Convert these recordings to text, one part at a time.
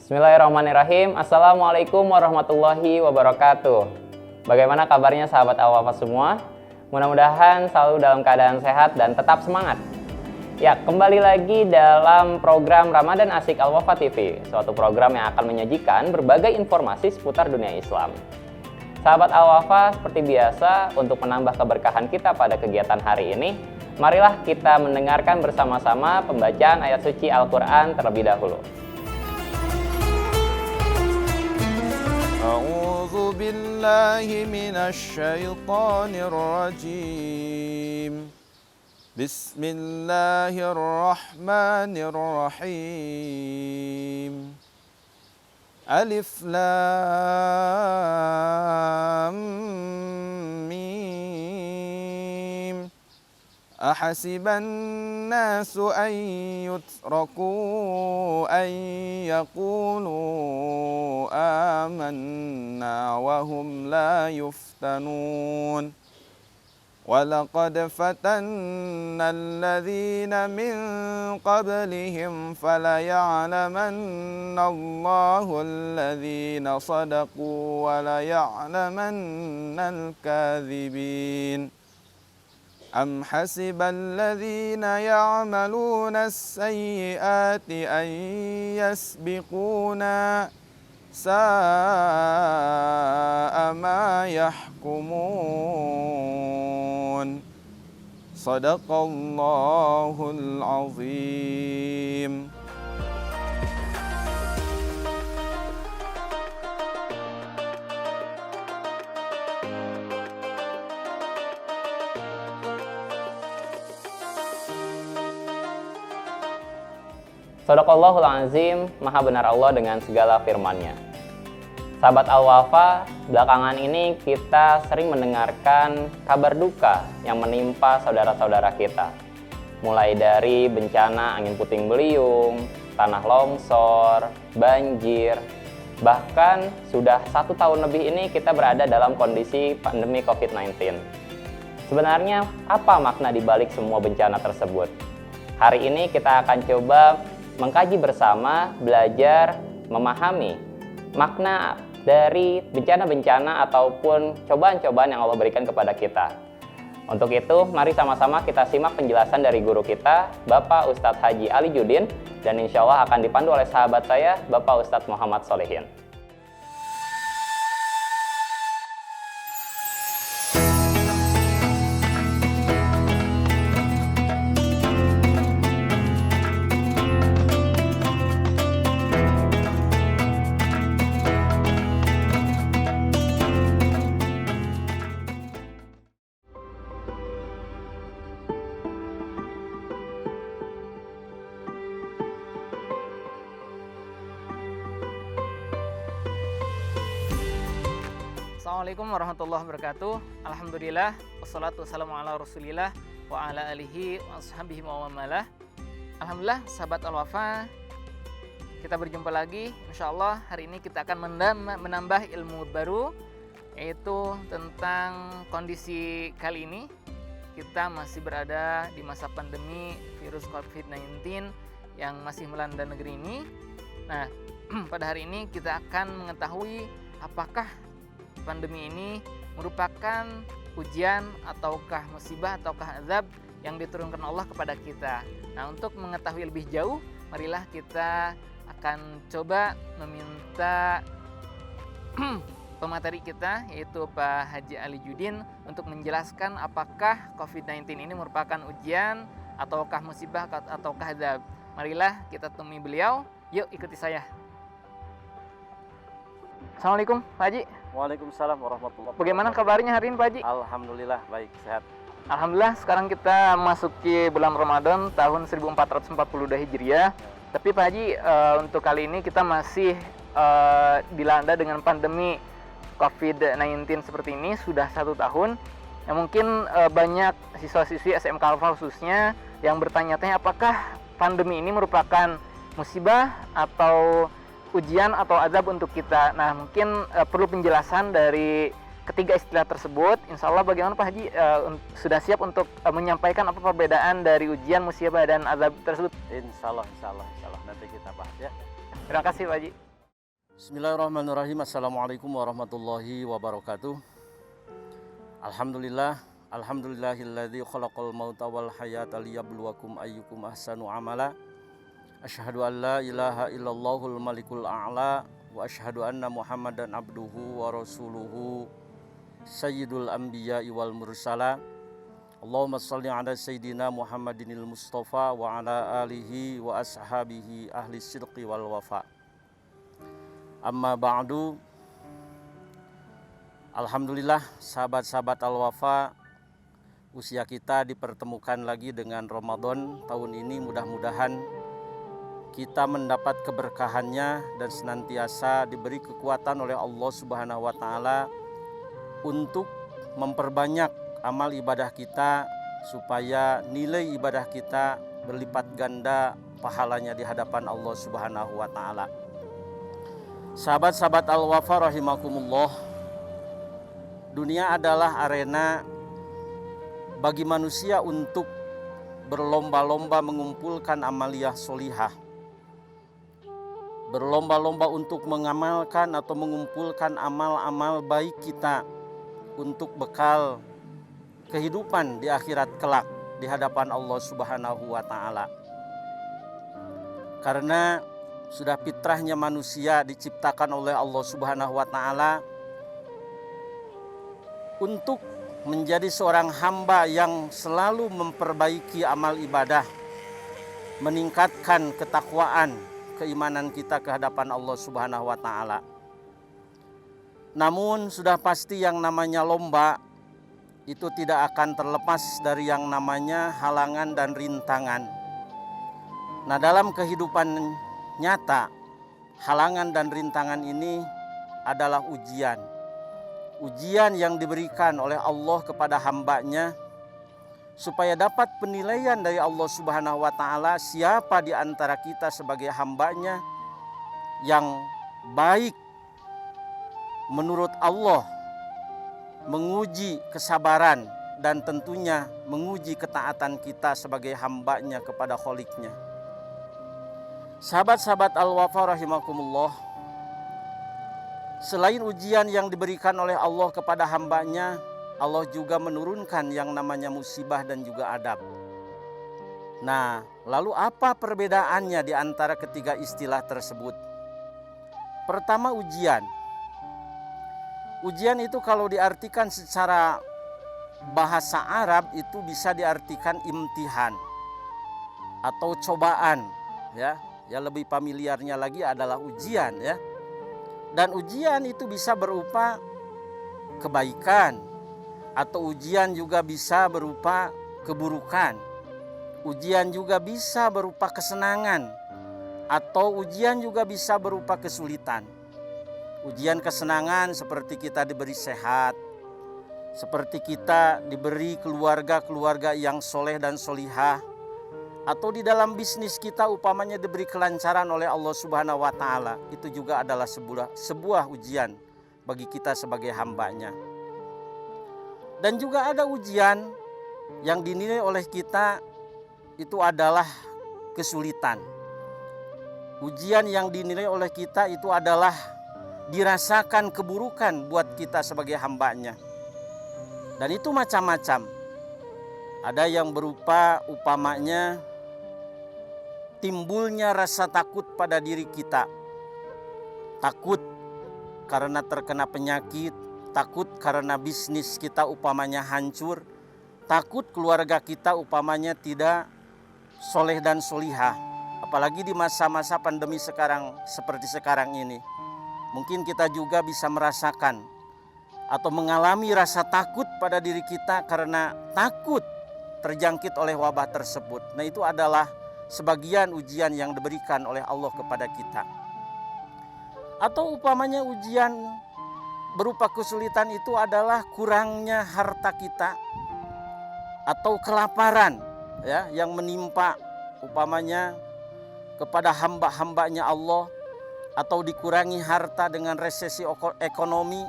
Bismillahirrahmanirrahim. Assalamualaikum warahmatullahi wabarakatuh. Bagaimana kabarnya sahabat Al-Wafa semua? Mudah-mudahan selalu dalam keadaan sehat dan tetap semangat. Ya, kembali lagi dalam program Ramadan Asik Al-Wafa TV, suatu program yang akan menyajikan berbagai informasi seputar dunia Islam. Sahabat Al-Wafa, seperti biasa, untuk menambah keberkahan kita pada kegiatan hari ini, marilah kita mendengarkan bersama-sama pembacaan ayat suci Al-Quran terlebih dahulu. A'udzu billahi minasy syaithanir rajim. Bismillahirrahmanirrahim. Alif Lam Mim. Ahasiban nasu an yutraku an yaqulu amanna wa hum la yuftanun. Walaqad fatanna alladhina min qablihim falaya'lamanna Allahu alladhina sadaqu wa laya'lamanna al-kadhibin. Am hasibal ladzina ya'maluna as-sayyi'ati an yasbiquna sa'a ma yahkumun. Sadaqallahul azim. Shadaqallahul azim, maha benar Allah dengan segala firman-Nya. Sahabat Al-Wafa, belakangan ini kita sering mendengarkan kabar duka yang menimpa saudara-saudara kita. Mulai dari bencana angin puting beliung, tanah longsor, banjir, bahkan sudah 1 tahun lebih ini kita berada dalam kondisi pandemi COVID-19. Sebenarnya apa makna dibalik semua bencana tersebut? Hari ini kita akan coba mengkaji bersama, belajar, memahami makna dari bencana-bencana ataupun cobaan-cobaan yang Allah berikan kepada kita. Untuk itu, mari sama-sama kita simak penjelasan dari guru kita, Bapak Ustadz Haji Ali Judin, dan insya Allah akan dipandu oleh sahabat saya, Bapak Ustadz Muhammad Solehin. Assalamualaikum warahmatullahi wabarakatuh. Alhamdulillah, wassalatu wassalamu ala rasulillah wa ala alihi wa ashabihi wa mawalah. Alhamdulillah, sahabat Al-Wafa, kita berjumpa lagi. InsyaAllah hari ini kita akan menambah ilmu baru, yaitu tentang kondisi kali ini. Kita masih berada di masa pandemi virus COVID-19 yang masih melanda negeri ini. Nah, pada hari ini kita akan mengetahui apakah pandemi ini merupakan ujian ataukah musibah ataukah azab yang diturunkan Allah kepada kita. Nah, untuk mengetahui lebih jauh, marilah kita akan coba meminta pemateri kita, yaitu Pak Haji Ali Judin, untuk menjelaskan apakah COVID-19 ini merupakan ujian ataukah musibah ataukah azab. Marilah kita temui beliau. Yuk ikuti saya. Assalamualaikum Pak Haji. Waalaikumsalam warahmatullahi wabarakatuh. Bagaimana kabarnya hari ini Pak Haji? Alhamdulillah baik, sehat. Alhamdulillah, sekarang kita masuki bulan Ramadan tahun 1442 Hijriah. Tapi Pak Haji, untuk kali ini kita masih dilanda dengan pandemi COVID-19 seperti ini sudah 1 tahun. Ya, mungkin banyak siswa-siswi SMK Al-Wafa khususnya yang bertanya-tanya apakah pandemi ini merupakan musibah atau ujian atau azab untuk kita. Nah, mungkin perlu penjelasan dari ketiga istilah tersebut. Insya Allah bagaimana Pak Haji sudah siap untuk menyampaikan apa perbedaan dari ujian, musibah, dan azab tersebut? Insya Allah nanti kita bahas ya. Terima kasih Pak Haji. Bismillahirrahmanirrahim. Assalamualaikum warahmatullahi wabarakatuh. Alhamdulillahilladzi khalaqal mauta wal hayata liyabluwakum ayyukum ahsanu amala. Asyhadu an la ilaha illallahul malikul a'la wa asyhadu anna Muhammadan abduhu wa rasuluhu sayyidul anbiya'i wal mursala. Allahumma shalli ala sayyidina Muhammadinil Mustafa wa ala alihi wa ashabihi ahli sidqi wal wafa. Amma ba'du. Alhamdulillah, sahabat-sahabat Al-Wafa, usia kita dipertemukan lagi dengan Ramadan tahun ini. Mudah-mudahan kita mendapat keberkahannya dan senantiasa diberi kekuatan oleh Allah Subhanahu wa taala untuk memperbanyak amal ibadah kita supaya nilai ibadah kita berlipat ganda pahalanya di hadapan Allah Subhanahu wa taala. Sahabat-sahabat Al-Wafa rahimakumullah, dunia adalah arena bagi manusia untuk berlomba-lomba mengumpulkan amaliyah solihah, berlomba-lomba untuk mengamalkan atau mengumpulkan amal-amal baik kita untuk bekal kehidupan di akhirat kelak di hadapan Allah Subhanahu wa taala. Karena sudah fitrahnya manusia diciptakan oleh Allah Subhanahu wa taala untuk menjadi seorang hamba yang selalu memperbaiki amal ibadah, meningkatkan ketakwaan, keimanan kita ke hadapan Allah Subhanahu wa taala. Namun sudah pasti yang namanya lomba itu tidak akan terlepas dari yang namanya halangan dan rintangan. Nah, dalam kehidupan nyata, halangan dan rintangan ini adalah ujian. Ujian yang diberikan oleh Allah kepada hambanya supaya dapat penilaian dari Allah Subhanahu wa taala siapa di antara kita sebagai hambanya yang baik menurut Allah, menguji kesabaran dan tentunya menguji ketaatan kita sebagai hambanya kepada Kholiknya. Sahabat-sahabat Al-Wafa rahimakumullah, selain ujian yang diberikan oleh Allah kepada hambanya, Allah juga menurunkan yang namanya musibah dan juga adab. Nah, lalu apa perbedaannya di antara ketiga istilah tersebut? Pertama, ujian. Ujian itu kalau diartikan secara bahasa Arab itu bisa diartikan imtihan atau cobaan, ya. Ya, lebih familiarnya lagi adalah ujian, ya. Dan ujian itu bisa berupa kebaikan atau ujian juga bisa berupa keburukan. Ujian juga bisa berupa kesenangan atau ujian juga bisa berupa kesulitan. Ujian kesenangan seperti kita diberi sehat, seperti kita diberi keluarga yang soleh dan solihah, atau di dalam bisnis kita upamanya diberi kelancaran oleh Allah Subhanahu wa taala. Itu juga adalah sebuah ujian bagi kita sebagai hambanya. Dan juga ada ujian yang dinilai oleh kita itu adalah kesulitan. Ujian yang dinilai oleh kita itu adalah dirasakan keburukan buat kita sebagai hambanya. Dan itu macam-macam. Ada yang berupa upamanya timbulnya rasa takut pada diri kita. Takut karena terkena penyakit, takut karena bisnis kita upamanya hancur, takut keluarga kita upamanya tidak soleh dan solihah. Apalagi di masa-masa pandemi sekarang seperti sekarang ini. Mungkin kita juga bisa merasakan atau mengalami rasa takut pada diri kita karena takut terjangkit oleh wabah tersebut. Nah, itu adalah sebagian ujian yang diberikan oleh Allah kepada kita. Atau upamanya ujian berupa kesulitan itu adalah kurangnya harta kita atau kelaparan, ya, yang menimpa upamanya kepada hamba-hambanya Allah, atau dikurangi harta dengan resesi ekonomi,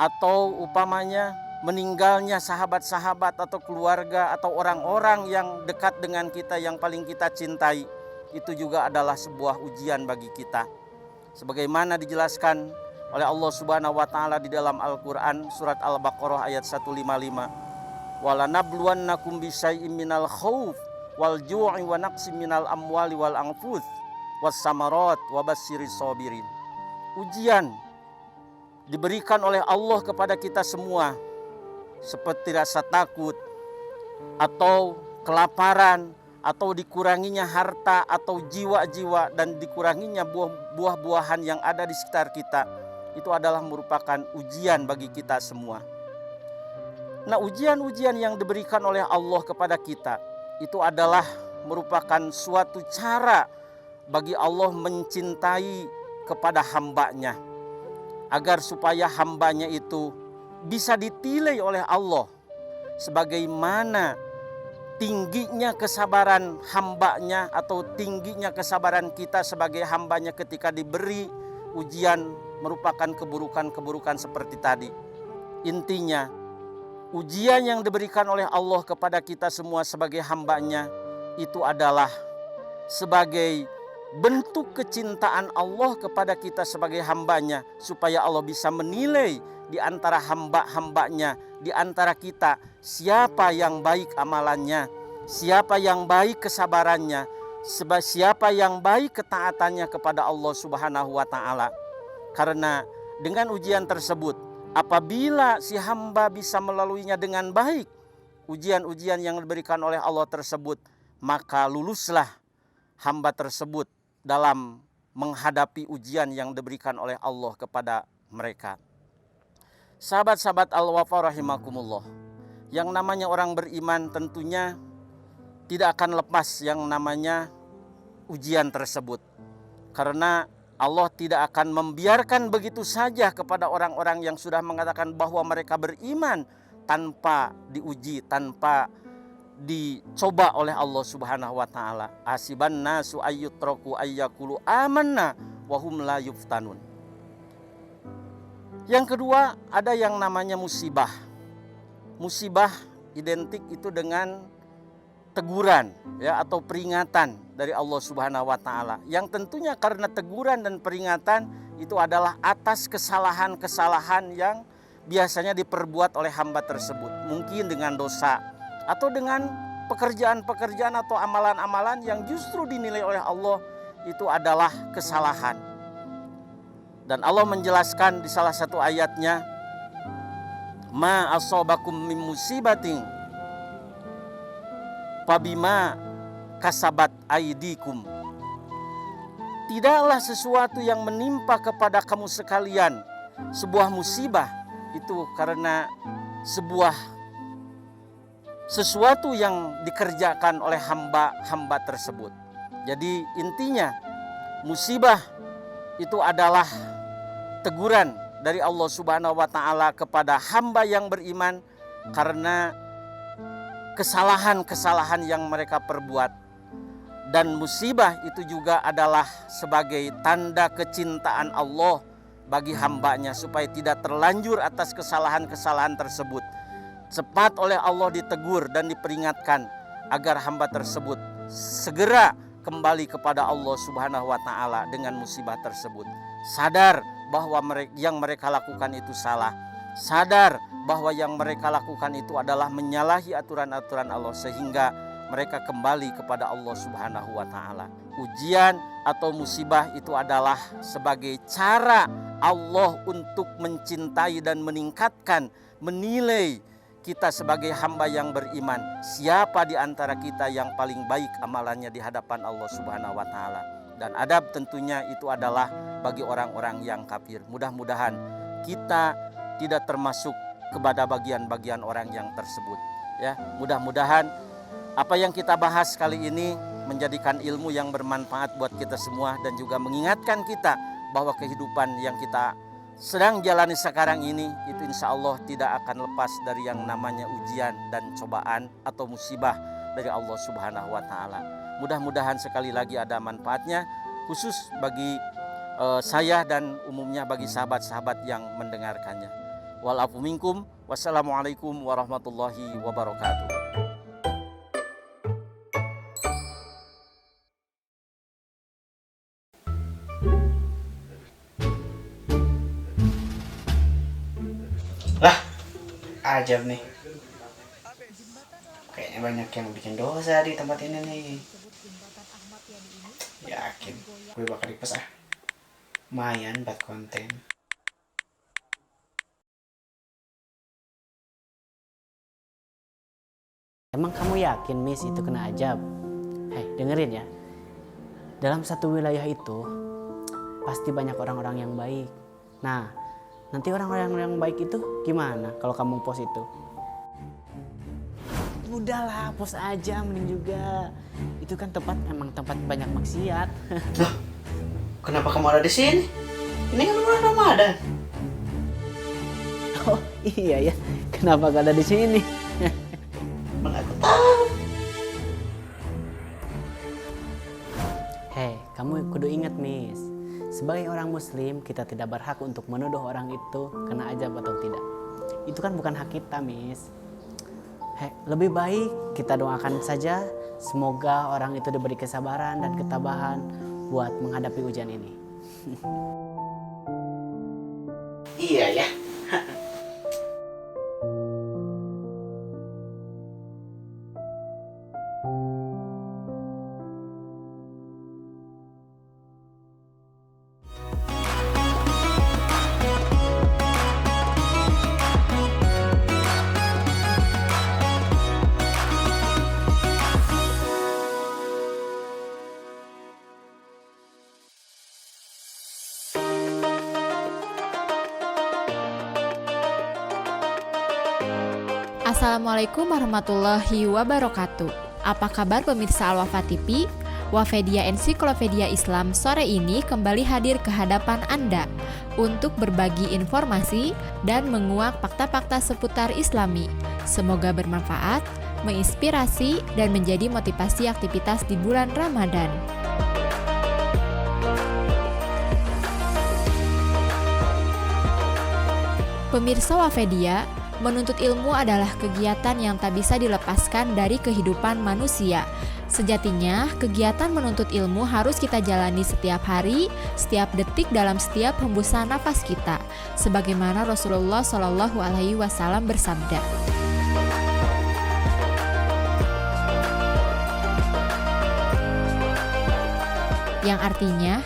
atau upamanya meninggalnya sahabat-sahabat atau keluarga atau orang-orang yang dekat dengan kita yang paling kita cintai. Itu juga adalah sebuah ujian bagi kita. sebagaimana dijelaskan oleh Allah Subhanahu wa taala di dalam Al-Qur'an surat Al-Baqarah ayat 155. Walanabluwannakum bisyai'im minal khauf wal ju'i wa naqsim minal amwali wal anfus was samarat wa basyirish sabirin. Ujian diberikan oleh Allah kepada kita semua, seperti rasa takut atau kelaparan atau dikuranginya harta atau jiwa-jiwa dan dikuranginya buah-buahan yang ada di sekitar kita. Itu adalah merupakan ujian bagi kita semua. Nah, ujian-ujian yang diberikan oleh Allah kepada kita itu adalah merupakan suatu cara bagi Allah mencintai kepada hambanya, agar supaya hambanya itu bisa ditilai oleh Allah sebagaimana tingginya kesabaran hambanya atau tingginya kesabaran kita sebagai hambanya ketika diberi ujian merupakan keburukan-keburukan seperti tadi. Intinya, ujian yang diberikan oleh Allah kepada kita semua sebagai hambanya itu adalah sebagai bentuk kecintaan Allah kepada kita sebagai hambanya, supaya Allah bisa menilai di antara hamba-hambanya, di antara kita, siapa yang baik amalannya, siapa yang baik kesabarannya, siapa yang baik ketaatannya kepada Allah Subhanahu wa taala. Karena dengan ujian tersebut, apabila si hamba bisa melaluinya dengan baik, ujian-ujian yang diberikan oleh Allah tersebut, maka luluslah hamba tersebut dalam menghadapi ujian yang diberikan oleh Allah kepada mereka. Sahabat-sahabat Al-Wafa rahimakumullah, yang namanya orang beriman tentunya tidak akan lepas yang namanya ujian tersebut. Karena Allah tidak akan membiarkan begitu saja kepada orang-orang yang sudah mengatakan bahwa mereka beriman tanpa diuji, tanpa dicoba oleh Allah Subhanahu wa taala. Hasiban nasu ayyutraku ayyakulu amanna wa hum la yuftanun. Yang kedua, ada yang namanya musibah. Musibah identik itu dengan teguran ya atau peringatan dari Allah Subhanahu wa taala. Yang tentunya karena teguran dan peringatan itu adalah atas kesalahan-kesalahan yang biasanya diperbuat oleh hamba tersebut. Mungkin dengan dosa atau dengan pekerjaan-pekerjaan atau amalan-amalan yang justru dinilai oleh Allah itu adalah kesalahan. Dan Allah menjelaskan di salah satu ayatnya, ma asobakum min musibatin fabima kasabat aidikum. Tidaklah sesuatu yang menimpa kepada kamu sekalian sebuah musibah itu karena sesuatu yang dikerjakan oleh hamba-hamba tersebut. Jadi intinya musibah itu adalah teguran dari Allah Subhanahu wa taala kepada hamba yang beriman karena kesalahan-kesalahan yang mereka perbuat. Dan musibah itu juga adalah sebagai tanda kecintaan Allah bagi hambanya supaya tidak terlanjur atas kesalahan-kesalahan tersebut. Cepat oleh Allah ditegur dan diperingatkan agar hamba tersebut segera kembali kepada Allah Subhanahu wa taala dengan musibah tersebut. Sadar bahwa yang mereka lakukan itu salah. Sadar bahwa yang mereka lakukan itu adalah menyalahi aturan-aturan Allah sehingga mereka kembali kepada Allah Subhanahu wa taala. Ujian atau musibah itu adalah sebagai cara Allah untuk mencintai dan meningkatkan, menilai kita sebagai hamba yang beriman. Siapa di antara kita yang paling baik amalannya di hadapan Allah Subhanahu wa taala. Dan adab tentunya itu adalah bagi orang-orang yang kafir. Mudah-mudahan kita tidak termasuk kepada bagian-bagian orang yang tersebut. Ya, mudah-mudahan apa yang kita bahas kali ini menjadikan ilmu yang bermanfaat buat kita semua dan juga mengingatkan kita bahwa kehidupan yang kita sedang jalani sekarang ini itu insya Allah tidak akan lepas dari yang namanya ujian dan cobaan atau musibah dari Allah Subhanahu wa taala. Mudah-mudahan sekali lagi ada manfaatnya khusus bagi saya dan umumnya bagi sahabat-sahabat yang mendengarkannya. Wal afu minkum. Wassalamualaikum warahmatullahi wabarakatuh. ajab nih. Kayaknya banyak yang bikin dosa di tempat ini nih. Yakin, gue bakal repost ah. Lumayan buat konten. Emang kamu yakin Miss itu kena ajab? Hei, dengerin ya. Dalam satu wilayah itu pasti banyak orang-orang yang baik. Nah, nanti orang-orang yang baik itu gimana kalau kamu post itu? Udahlah, post aja mending juga. Itu kan emang tempat banyak maksiat. Loh, kenapa kamu ada di sini? Ini kan bulan Ramadan. Oh iya ya, kenapa gak ada di sini? Mana aku tahu. Hei, kamu kudu ingat Miss. Sebagai orang muslim, kita tidak berhak untuk menuduh orang itu kena ajab atau tidak. Itu kan bukan hak kita, Miss. Hei, lebih baik kita doakan saja semoga orang itu diberi kesabaran dan ketabahan buat menghadapi ujian ini. Iya ya. Assalamualaikum warahmatullahi wabarakatuh. Apa kabar pemirsa Al-Wafa TV? Wafedia Ensiklopedia Islam sore ini kembali hadir ke hadapan Anda untuk berbagi informasi dan menguak fakta-fakta seputar Islami. Semoga bermanfaat, menginspirasi, dan menjadi motivasi aktivitas di bulan Ramadan. Pemirsa Wafedia, menuntut ilmu adalah kegiatan yang tak bisa dilepaskan dari kehidupan manusia. Sejatinya, kegiatan menuntut ilmu harus kita jalani setiap hari, setiap detik dalam setiap hembusan nafas kita, sebagaimana Rasulullah Shallallahu Alaihi Wasallam bersabda. Yang artinya,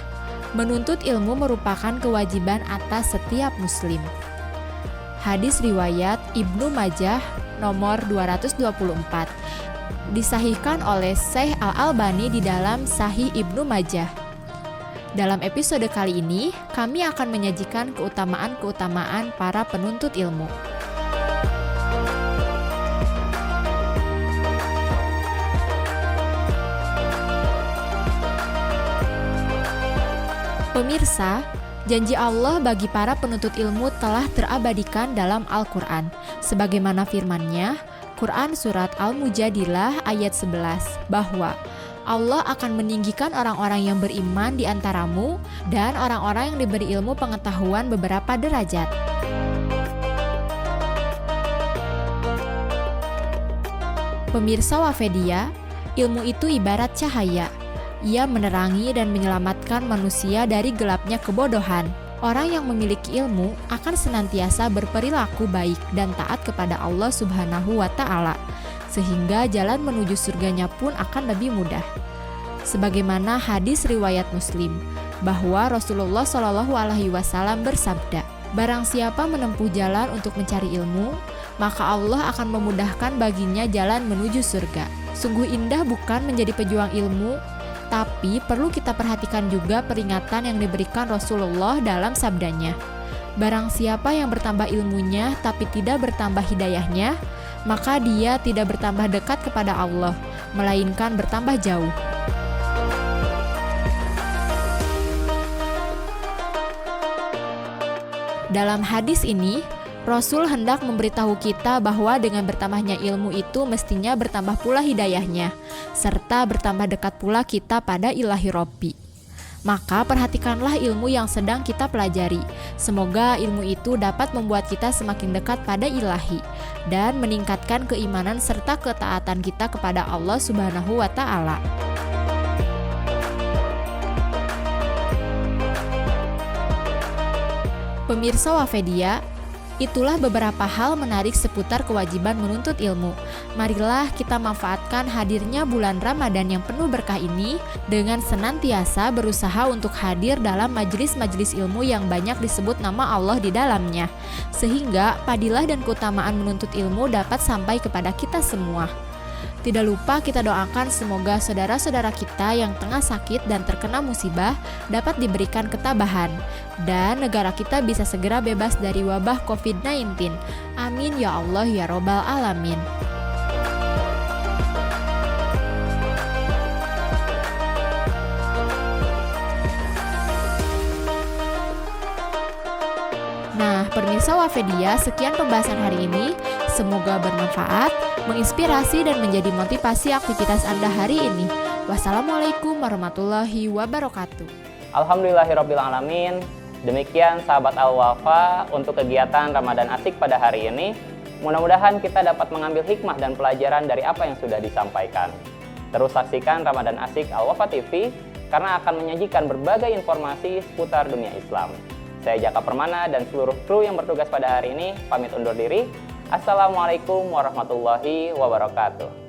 menuntut ilmu merupakan kewajiban atas setiap muslim. Hadis riwayat Ibnu Majah nomor 224. Disahihkan oleh Syekh Al-Albani di dalam Sahih Ibnu Majah. Dalam episode kali ini, kami akan menyajikan keutamaan-keutamaan para penuntut ilmu. Pemirsa, janji Allah bagi para penuntut ilmu telah terabadikan dalam Al-Quran. Sebagaimana firman-Nya, Quran Surat Al-Mujadilah ayat 11, bahwa Allah akan meninggikan orang-orang yang beriman di antaramu dan orang-orang yang diberi ilmu pengetahuan beberapa derajat. Pemirsa Wafedia, ilmu itu ibarat cahaya. Ia menerangi dan menyelamatkan manusia dari gelapnya kebodohan. Orang yang memiliki ilmu akan senantiasa berperilaku baik dan taat kepada Allah Subhanahu wa Ta'ala, sehingga jalan menuju surganya pun akan lebih mudah. Sebagaimana hadis riwayat Muslim, bahwa Rasulullah Shallallahu Alaihi Wasallam bersabda, "Barang siapa menempuh jalan untuk mencari ilmu, maka Allah akan memudahkan baginya jalan menuju surga." Sungguh indah bukan menjadi pejuang ilmu, tapi perlu kita perhatikan juga peringatan yang diberikan Rasulullah dalam sabdanya. Barang siapa yang bertambah ilmunya tapi tidak bertambah hidayahnya, maka dia tidak bertambah dekat kepada Allah, melainkan bertambah jauh. Dalam hadis ini, Rasul hendak memberitahu kita bahwa dengan bertambahnya ilmu itu mestinya bertambah pula hidayahnya, serta bertambah dekat pula kita pada ilahi Robbi. Maka perhatikanlah ilmu yang sedang kita pelajari. Semoga ilmu itu dapat membuat kita semakin dekat pada ilahi dan meningkatkan keimanan serta ketaatan kita kepada Allah Subhanahu wa Ta'ala. Pemirsa Wafedia, Itulah beberapa hal menarik seputar kewajiban menuntut ilmu. Marilah kita manfaatkan hadirnya bulan Ramadan yang penuh berkah ini dengan senantiasa berusaha untuk hadir dalam majelis-majelis ilmu yang banyak disebut nama Allah di dalamnya, sehingga padilah dan keutamaan menuntut ilmu dapat sampai kepada kita semua. Tidak lupa kita doakan semoga saudara-saudara kita yang tengah sakit dan terkena musibah dapat diberikan ketabahan dan negara kita bisa segera bebas dari wabah COVID-19. Amin ya Allah ya Robbal Alamin. Nah, pemirsa Wafedia, sekian pembahasan hari ini. Semoga bermanfaat, menginspirasi, dan menjadi motivasi aktivitas Anda hari ini. Wassalamualaikum warahmatullahi wabarakatuh. Alhamdulillahirrabbilalamin. Demikian sahabat Al-Wafa untuk kegiatan Ramadan Asik pada hari ini. Mudah-mudahan kita dapat mengambil hikmah dan pelajaran dari apa yang sudah disampaikan. Terus saksikan Ramadan Asik Al-Wafa TV karena akan menyajikan berbagai informasi seputar dunia Islam. Saya Jaka Permana dan seluruh kru yang bertugas pada hari ini pamit undur diri. Assalamualaikum warahmatullahi wabarakatuh.